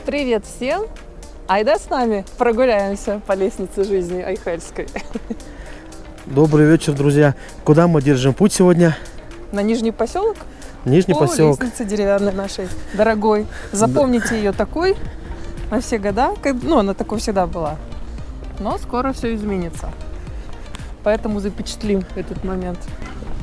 Привет всем! Айда с нами прогуляемся по лестнице жизни Айхельской. Добрый вечер, друзья. Куда мы держим путь сегодня? На Нижний поселок? Нижний поселок. Лестнице деревянной нашей, дорогой. Запомните ее такой на все года. Ну, она такой всегда была. Но скоро все изменится. Поэтому запечатлим этот момент.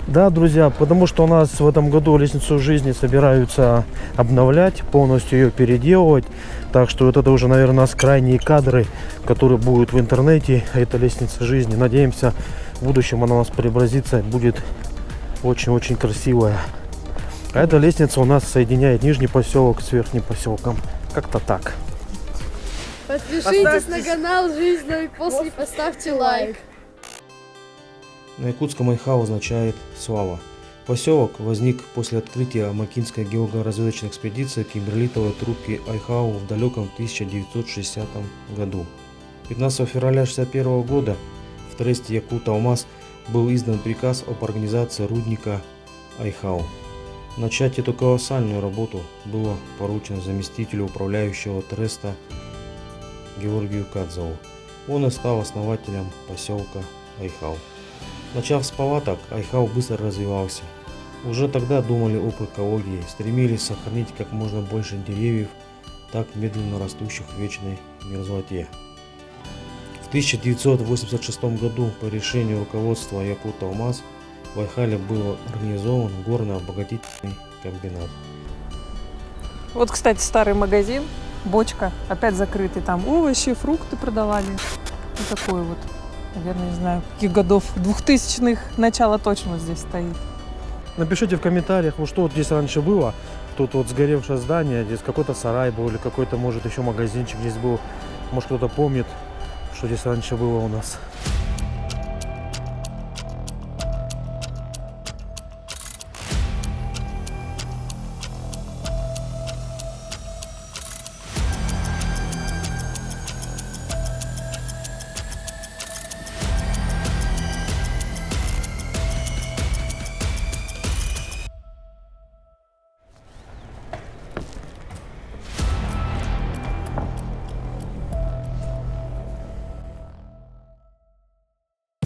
Да, друзья, потому что у нас в этом году лестницу жизни собираются обновлять, полностью ее переделывать. Так что вот это уже, наверное, у нас крайние кадры, которые будут в интернете. Это лестница жизни. Надеемся, в будущем она у нас преобразится и будет очень-очень красивая. А эта лестница у нас соединяет нижний поселок с верхним поселком. Как-то так. Подпишитесь на канал «Жизнь», и после поставьте лайк. На якутском Айхау означает «слава». Поселок возник после открытия Макинской геологоразведочной экспедиции кимберлитовой трубки Айхау в далеком 1960 году. 15 февраля 1961 года в тресте Якут-Алмаз был издан приказ об организации рудника Айхау. Начать эту колоссальную работу было поручено заместителю управляющего треста Георгию Кадзову. Он и стал основателем поселка Айхау. Начав с палаток, Айхау быстро развивался. Уже тогда думали об экологии, стремились сохранить как можно больше деревьев, так медленно растущих в вечной мерзлоте. В 1986 году по решению руководства Якут-Алмаз в Айхале был организован горно-обогатительный комбинат. Вот, кстати, старый магазин, бочка, опять закрытый. Там овощи, фрукты продавали. Вот такой вот. Наверное, не знаю, каких годов, 2000-х, начало точно здесь стоит. Напишите в комментариях, вот что вот здесь раньше было. Тут вот сгоревшее здание, здесь какой-то сарай был или какой-то, может, еще магазинчик здесь был. Может, кто-то помнит, что здесь раньше было у нас.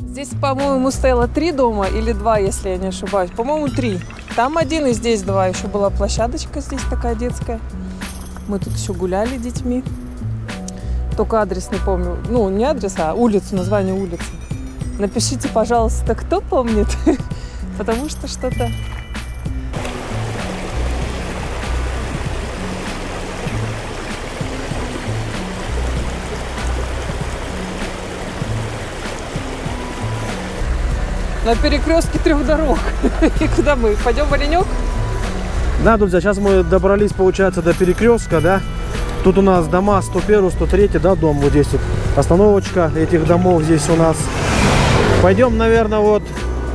Здесь, по-моему, стояло 3 дома или 2, если я не ошибаюсь. По-моему, 3. Там 1 и здесь 2. Еще была площадочка здесь такая детская. Мы тут еще гуляли с детьми. Только адрес не помню. Ну, не адрес, а улицу, название улицы. Напишите, пожалуйста, кто помнит. Потому что что-то... На перекрестке 3 дорог. И куда мы? Пойдем в Оленек? Да, друзья, сейчас мы добрались, получается, до перекрестка, да. Тут у нас дома 101, 103, да, дом вот здесь вот. Остановочка этих домов здесь у нас. Пойдем, наверное, вот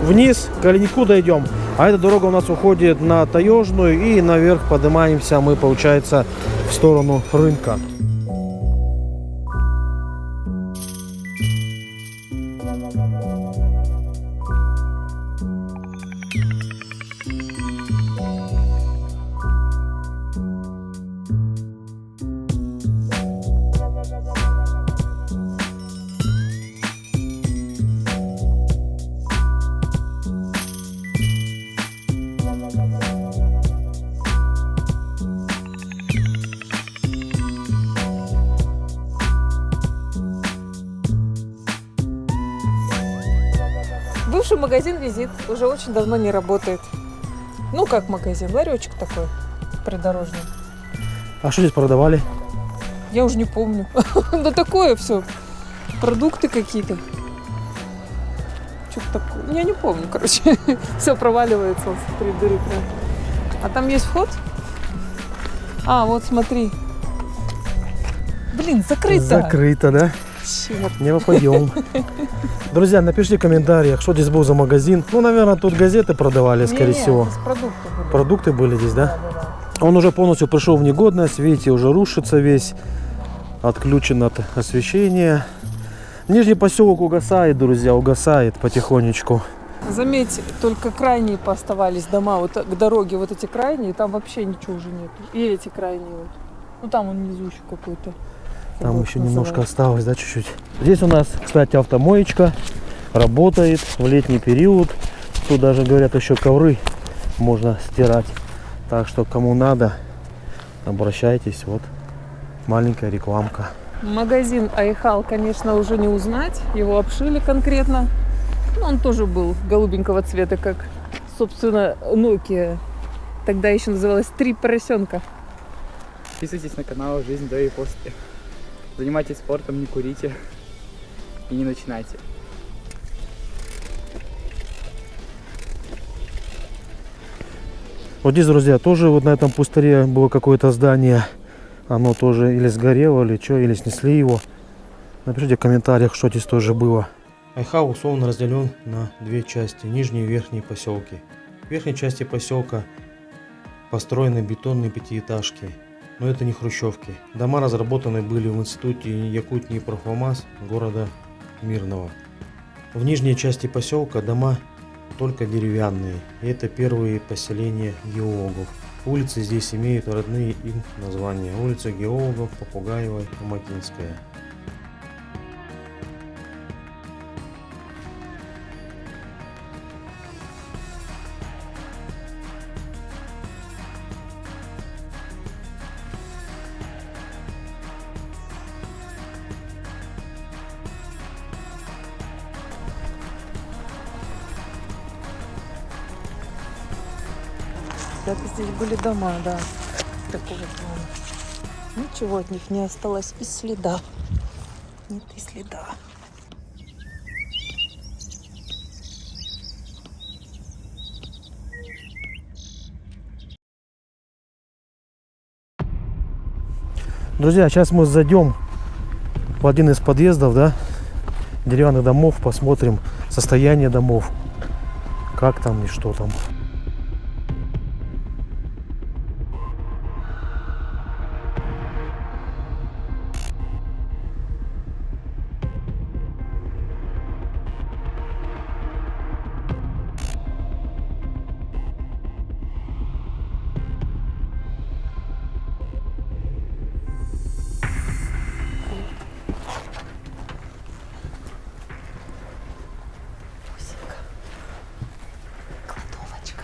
вниз, к Оленьку дойдем. А эта дорога у нас уходит на Таежную, и наверх поднимаемся мы, получается, в сторону рынка. Бывший магазин «Визит» уже очень давно не работает. Ну, как магазин, ларечек такой придорожный. А что здесь продавали? Я уже не помню. Да такое все. Продукты какие-то. Что-то такое. Я не помню, короче. Все проваливается, смотри, дыры прям. А там есть вход? А, вот смотри. Блин, закрыто. Закрыто, да? Черт. Не попадем. Друзья, напишите в комментариях, что здесь был за магазин. Ну, наверное, тут газеты продавали, скорее всего. Здесь продукты были. Продукты были здесь, да? Да. Он уже полностью пришел в негодность. Видите, уже рушится весь. Отключен от освещения. Нижний поселок угасает, друзья, угасает потихонечку. Заметьте, только крайние пооставались дома. Вот к дороге вот эти крайние, там вообще ничего уже нет. И эти крайние вот. Ну там он внизу еще какой-то. Там забор еще немножко называется. осталось, да, чуть-чуть. Здесь у нас, кстати, автомоечка работает в летний период. Тут даже, говорят, еще ковры можно стирать. Так что, кому надо, обращайтесь. Вот маленькая рекламка. Магазин Айхал, конечно, уже не узнать. Его обшили конкретно. Но он тоже был голубенького цвета, как, собственно, Nokia. Тогда еще называлась «Три поросенка». Подписывайтесь на канал «Жизнь до и после». Занимайтесь спортом, не курите и не начинайте. Вот здесь, друзья, тоже вот на этом пустыре было какое-то здание. Оно тоже или сгорело, или что, или снесли его. Напишите в комментариях, что здесь тоже было. Айхау условно разделен на две части, нижние и верхние поселки. В верхней части поселка построены бетонные пятиэтажки, но это не хрущевки. Дома разработаны были в институте Якутии Профломаз города Мирного. В нижней части поселка дома только деревянные, и это первые поселения геологов. Улицы здесь имеют родные им названия. Улица геологов, Попугаева, Амакинская. Так, здесь были дома, да, такого плана. Ничего от них не осталось и следа. Нет и следа. Друзья, сейчас мы зайдем в один из подъездов, да, деревянных домов, посмотрим состояние домов, как там и что там. Кладовочка.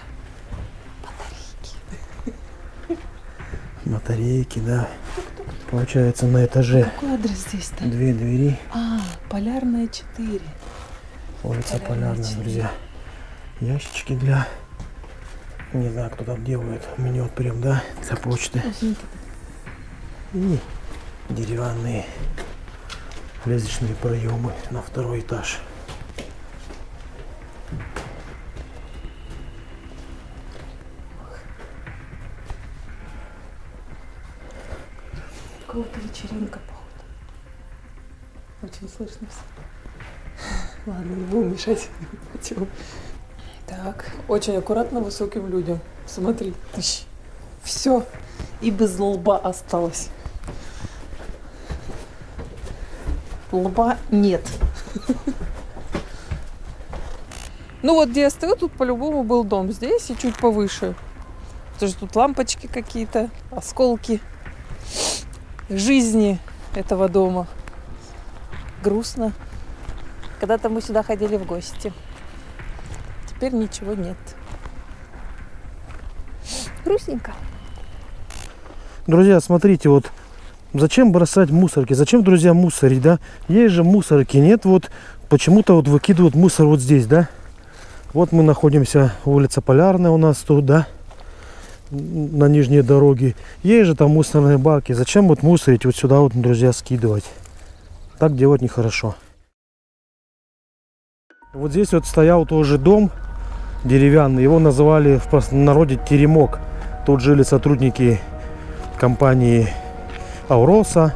Батарейки, да. Получается, на этаже Какой адрес здесь-то? две двери. Полярная 4. Улица Полярная, Полярная, друзья. Ящички для... Не знаю, кто там делает. Меню прям, да, для почты. И деревянные лестничные проемы на второй этаж. Какого-то вечеринка, походу. Очень слышно все. Ладно, не будем мешать. Пойдем. Так, очень аккуратно высоким людям. Смотри, все. И без лба осталось. Лба нет. Ну вот где я стою, тут по-любому был дом. Здесь и чуть повыше. Потому что тут лампочки какие-то, осколки жизни этого дома. Грустно. Когда-то мы сюда ходили в гости. Теперь ничего нет. Грустненько. Друзья, смотрите, вот зачем бросать мусорки? Зачем, друзья, мусорить, да? Есть же мусорки, нет? Вот почему-то вот выкидывают мусор вот здесь, да? Вот мы находимся, улица Полярная у нас тут, да? На нижней дороге. Есть же там мусорные баки. Зачем вот мусорить вот сюда вот, друзья, скидывать? Так делать нехорошо. Вот здесь вот стоял тоже дом деревянный. Его называли в простонародье теремок. Тут жили сотрудники компании Ауроса,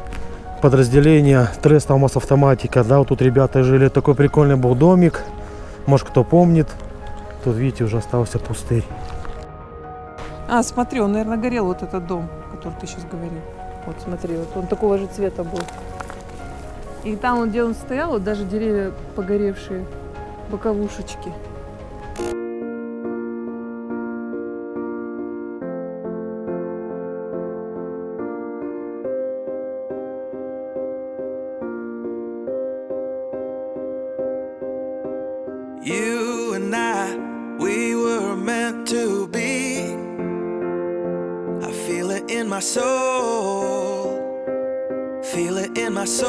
подразделения Трест Алмаз Автоматика. Да, вот тут ребята жили. Такой прикольный был домик. Может, кто помнит. Тут, видите, уже остался пустырь. Смотри, он, наверное, горел, вот этот дом, который ты сейчас говорил. Вот смотри, вот он такого же цвета был. И там, где он стоял, вот даже деревья погоревшие, боковушечки. You and I, we were meant to be. I feel it in my soul. Feel it in my soul.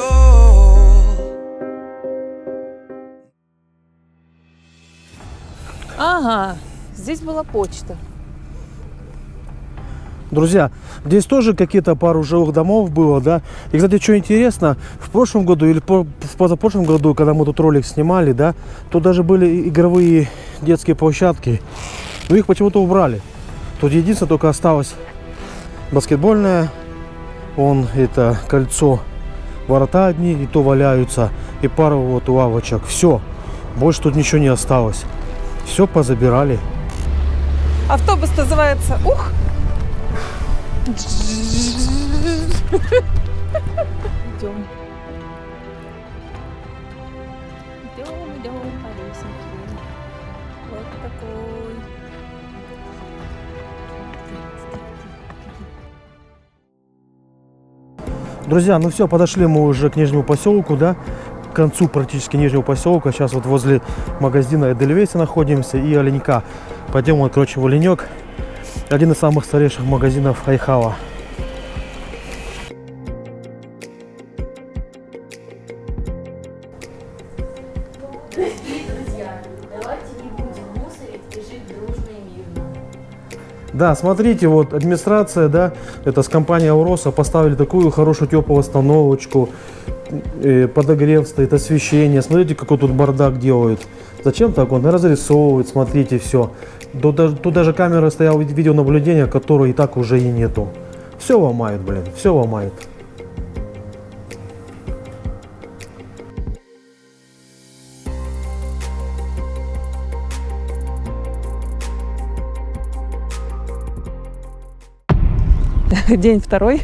Ага, здесь была почта. Друзья, здесь тоже какие-то пару жилых домов было, да. И, кстати, что интересно, в прошлом году или в позапрошлом году, когда мы тут ролик снимали, да, тут даже были игровые детские площадки, но их почему-то убрали. Тут единственное только осталось баскетбольная, это кольцо, ворота одни, и то валяются, и пару вот лавочек. Все, больше тут ничего не осталось. Все позабирали. Автобус называется «Ух». Идем. Идем по лесенке. Вот такой. Друзья, ну все, подошли мы уже к нижнему поселку, да, к концу практически нижнего поселка. Сейчас вот возле магазина Эдельвейса находимся и Оленька. Пойдем вот, короче, в Оленек. Один из самых старейших магазинов Айхава. Друзья, давайте не будем мусорить и жить дружно и мирно. Да, смотрите, вот администрация, да, это с компанией Ауроса поставили такую хорошую теплую остановочку, подогрев стоит, освещение. Смотрите, какой тут бардак делают. Зачем так он разрисовывает, смотрите, все. Тут даже камера стояла видеонаблюдения, которой и так уже и нету. Все ломает, блин, все ломает. День второй.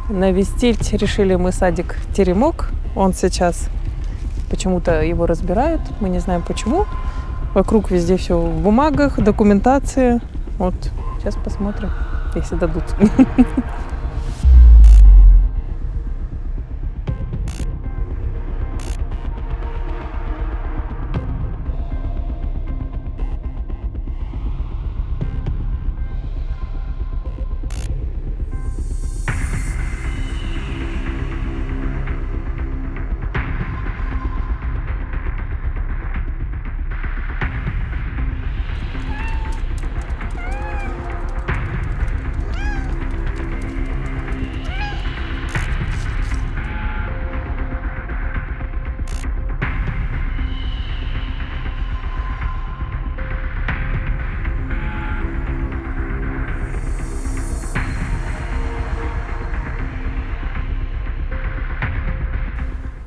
Навестить решили мы садик Теремок. Он сейчас почему-то его разбирают. Мы не знаем почему. Вокруг везде все в бумагах, документация. Вот, сейчас посмотрим, если дадут.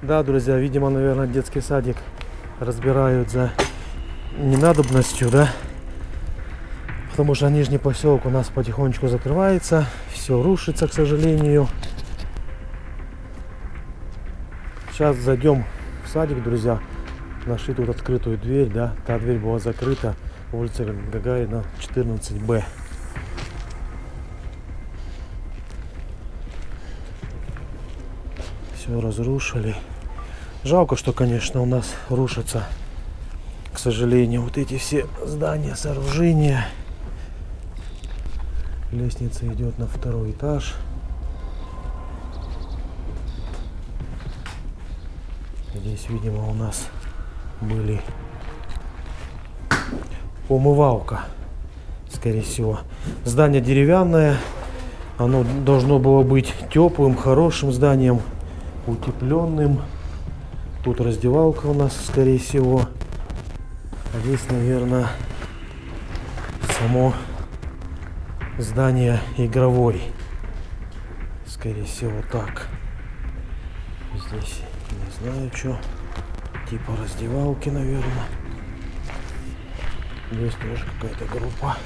Да, друзья, видимо, наверное, детский садик разбирают за ненадобностью, да, потому что нижний поселок у нас потихонечку закрывается, все рушится, к сожалению. Сейчас зайдем в садик, друзья. Нашли тут открытую дверь, да, та дверь была закрыта, улица Гагарина, 14Б. Все разрушили. Жалко, что, конечно, у нас рушатся, к сожалению, вот эти все здания, сооружения. Лестница идет на второй этаж. Здесь, видимо, у нас были умывалка, скорее всего. Здание деревянное. Оно должно было быть теплым, хорошим зданием, утепленным. Тут раздевалка у нас, скорее всего. А здесь, наверное, само здание игровой. Скорее всего, так. Здесь не знаю, что. Типа раздевалки, наверное. Здесь тоже какая-то группа.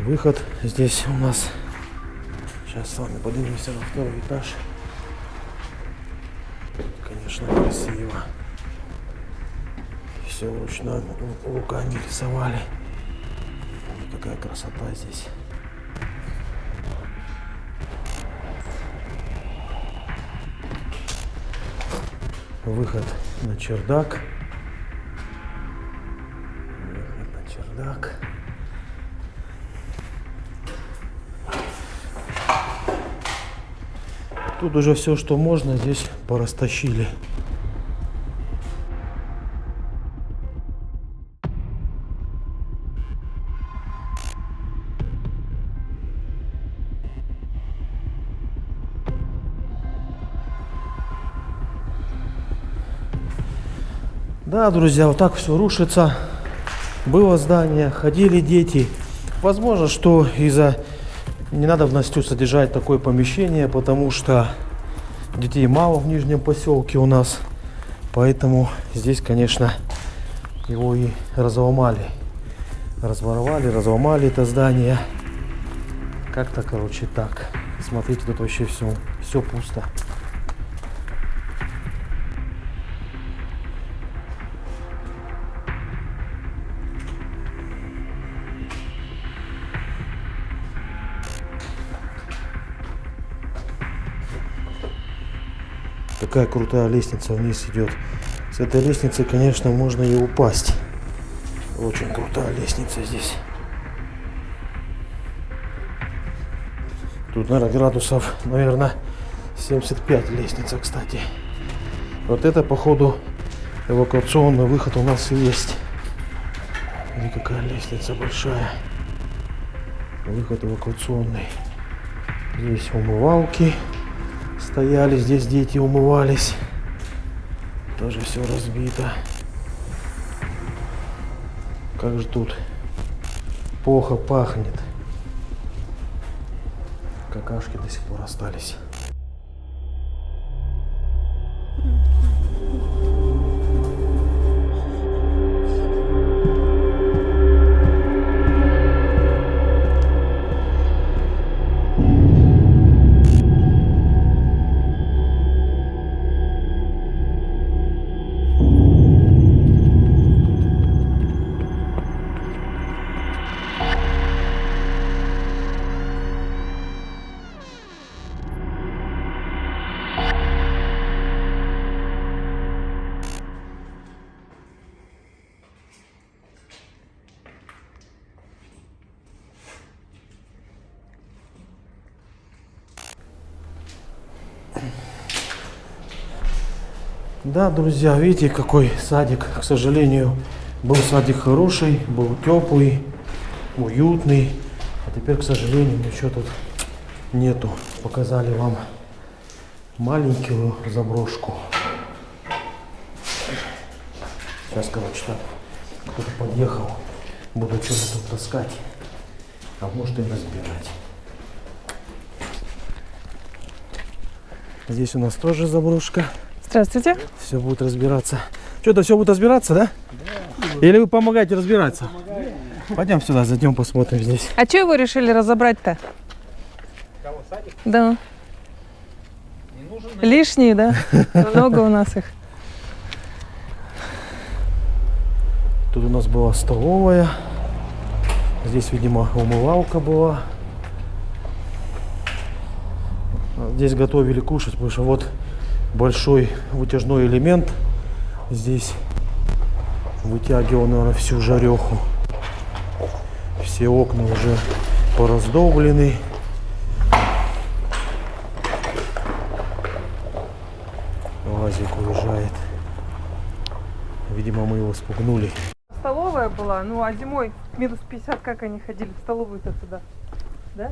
Выход здесь у нас. Сейчас с вами поднимемся на второй этаж. Конечно, красиво. Все ручно руками рисовали. Какая красота здесь. выход на чердак. Выход на чердак. Тут уже все, что можно, здесь порастащили. Да, друзья, вот так все рушится. Было здание, ходили дети. Возможно, что из-за ненадобностью содержать такое помещение, потому что детей мало в Нижнем поселке у нас. Поэтому здесь, конечно, его и разломали. Разворовали, разломали это здание. Как-то, короче, так. Смотрите, тут вообще все пусто. Такая крутая лестница вниз идет. С этой лестницы, конечно, можно и упасть. Очень крутая лестница здесь. Тут, наверное, градусов, 75 лестница, кстати. Вот это, походу, эвакуационный выход у нас и есть. Смотри, какая лестница большая. Выход эвакуационный. Здесь умывалки стояли, здесь дети умывались. Тоже все разбито. Как же тут плохо пахнет. Какашки до сих пор остались. Да, друзья, видите, какой садик. К сожалению, был садик хороший, был теплый, уютный. А теперь, к сожалению, ничего тут нету. Показали вам маленькую заброшку. Сейчас, короче, так, кто-то подъехал. Буду что-то тут таскать, а может и разбирать. Здесь у нас тоже заброшка. Здравствуйте. Все будет разбираться. Что-то все будет разбираться, да? Да. Или вы помогаете разбираться? Пойдем сюда, зайдем, посмотрим здесь. А что его решили разобрать-то? Кого, садик? Да. Не нужен? Лишние, да? Много у нас их. Тут у нас была столовая. Здесь, видимо, умывалка была. Здесь готовили кушать, потому что вот большой вытяжной элемент здесь вытягивал, наверное, всю жареху. Все окна уже пораздолблены. УАЗик уезжает. Видимо, мы его спугнули. Столовая была, ну а зимой минус 50, как они ходили в столовую-то туда? Да?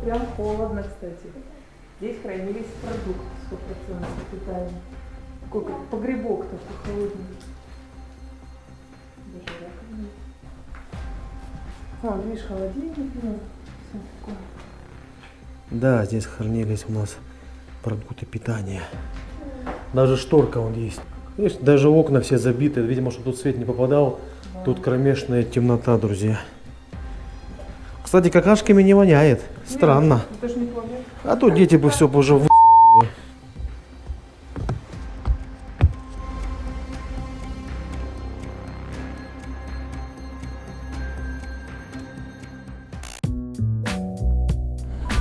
прям холодно, кстати. Здесь хранились продукты 100% питания. Сколько погребок такой холодный. Даже раковина. А, видишь, холодильник. Ну, всё такое. Да, здесь хранились у нас продукты питания. Даже шторка вон есть. Видишь, даже окна все забиты. Видимо, что тут свет не попадал. Тут кромешная темнота, друзья. Кстати, какашками не воняет. Странно. Это же не туалет. А то дети бы все уже в...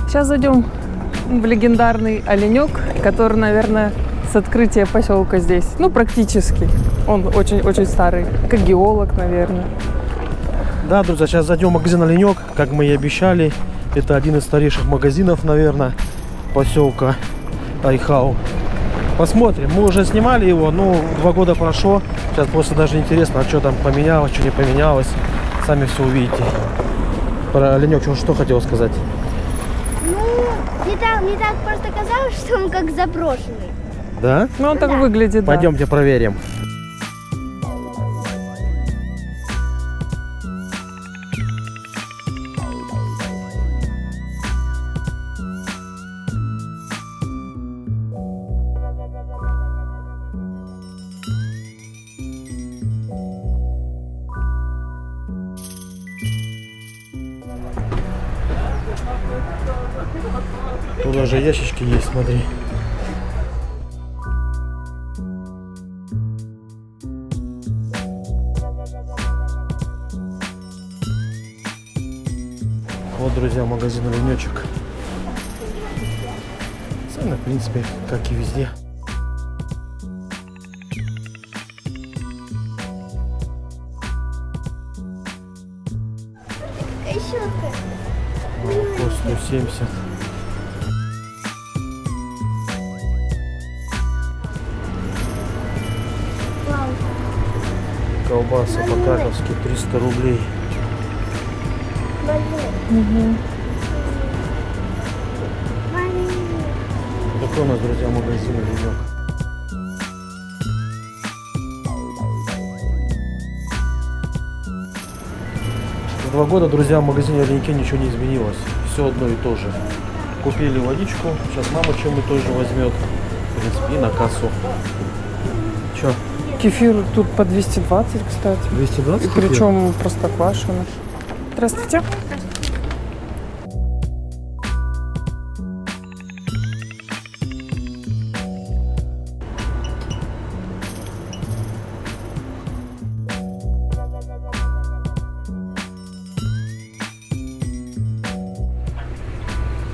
Сейчас зайдем в легендарный оленек, который, наверное, с открытия поселка здесь. Ну, практически. Он очень-очень старый. Как геолог, наверное. Да, друзья, сейчас зайдем в магазин «Оленек», как мы и обещали. Это один из старейших магазинов, наверное, поселка Айхау. Посмотрим. Мы уже снимали его, ну, 2 года прошло. Сейчас просто даже интересно, а что там поменялось, что не поменялось. Сами все увидите. Про «Оленек» что хотел сказать? Ну, не так просто казалось, что он как заброшенный. Да? Ну, он так Да. выглядит, да. Пойдемте проверим. Тут даже ящички есть, смотри. Вот, друзья, магазин «Оленечек». Цены, в принципе, как и везде. Щетка. Молоко 170. Колбаса по-краковски 300 рублей. Такой у нас, друзья, магазин «Оленек». За 2 года, друзья, в магазине «Оленьке» ничего не изменилось. Все одно и то же. Купили водичку. Сейчас мама чем-нибудь тоже возьмет. В принципе, и на кассу. Че? Кефир тут по 220, кстати. 220? Причем простоквашино. Здравствуйте.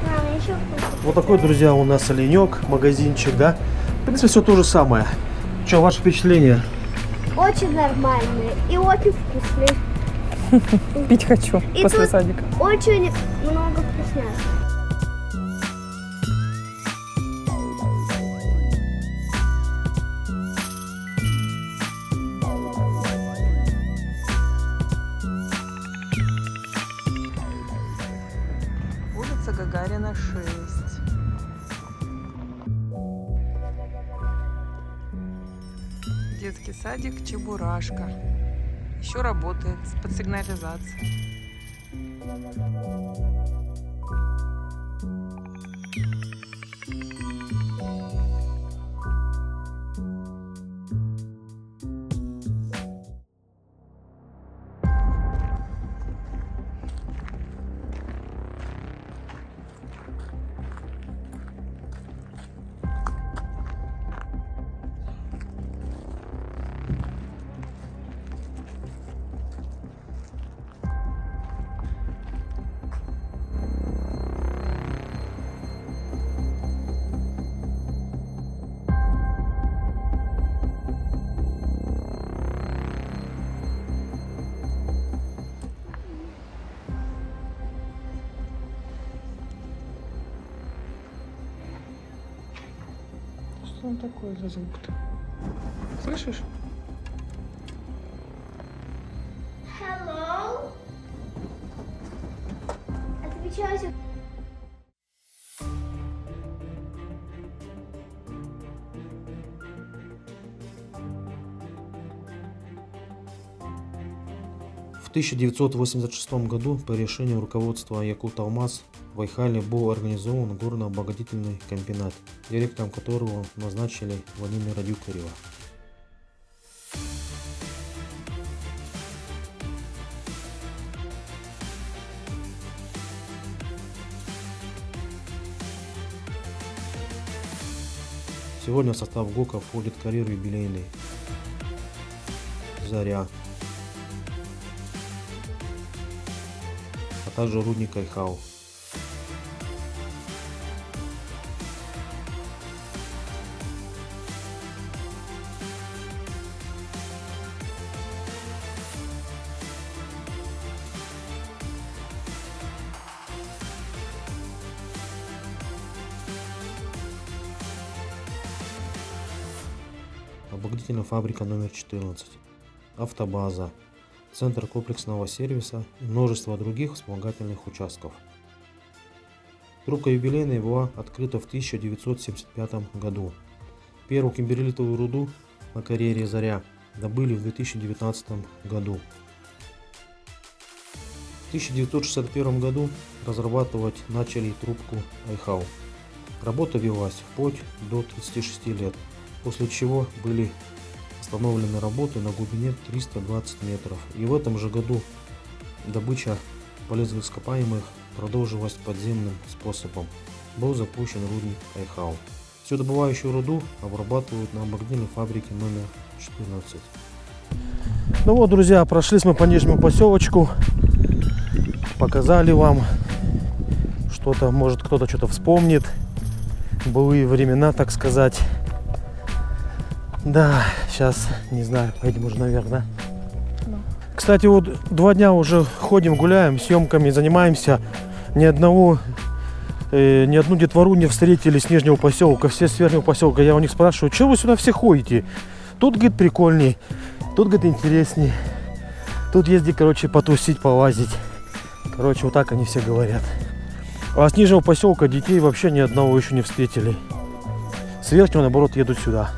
Мама, еще вкусно. Вот такой, друзья, у нас «Оленек», магазинчик, да? В принципе, все то же самое. Что, ваше впечатление? Очень нормальный и очень вкусный. Пить хочу И после тут садика. очень много вкусняшек. Улица Гагарина, 6. Детский садик Чебурашка. Еще работает под сигнализацией. Что он такое за звук-то? Слышишь? Hello? Отвечаю. 1986 году по решению руководства Якуталмаз в Айхале был организован горно-обогатительный комбинат, директором которого назначили Владимира Дюкарева. Сегодня в состав ГОКа входит карьер юбилейный, Заря, а также рудник Айхау. Обогатительная фабрика номер 14, автобаза, центр комплексного сервиса и множество других вспомогательных участков. Трубка юбилейная была открыта в 1975 году. Первую кимберлитовую руду на карьере Заря добыли в 2019 году. В 1961 году разрабатывать начали трубку Айхау. Работа велась вплоть до 36 лет. После чего были остановлены работы на глубине 320 метров. И в этом же году добыча полезных ископаемых продолжилась подземным способом. Был запущен рудник Айхау. Всю добывающую руду обрабатывают на обогатительной фабрике номер 14. Ну вот, друзья, прошлись мы по нижнему поселочку. Показали вам что-то, может кто-то что-то вспомнит. Былые времена, так сказать. Да, сейчас, не знаю, поедем уже наверх, да? Кстати, вот 2 дня уже ходим, гуляем, съемками занимаемся. Ни одну детвору не встретили с нижнего поселка, все с верхнего поселка. Я у них спрашиваю, что вы сюда все ходите? Тут, говорит, прикольней, тут, говорит, интересней. Тут езди, короче, потусить, полазить. Короче, вот так они все говорят. А с нижнего поселка детей вообще ни одного еще не встретили. С верхнего, наоборот, едут сюда.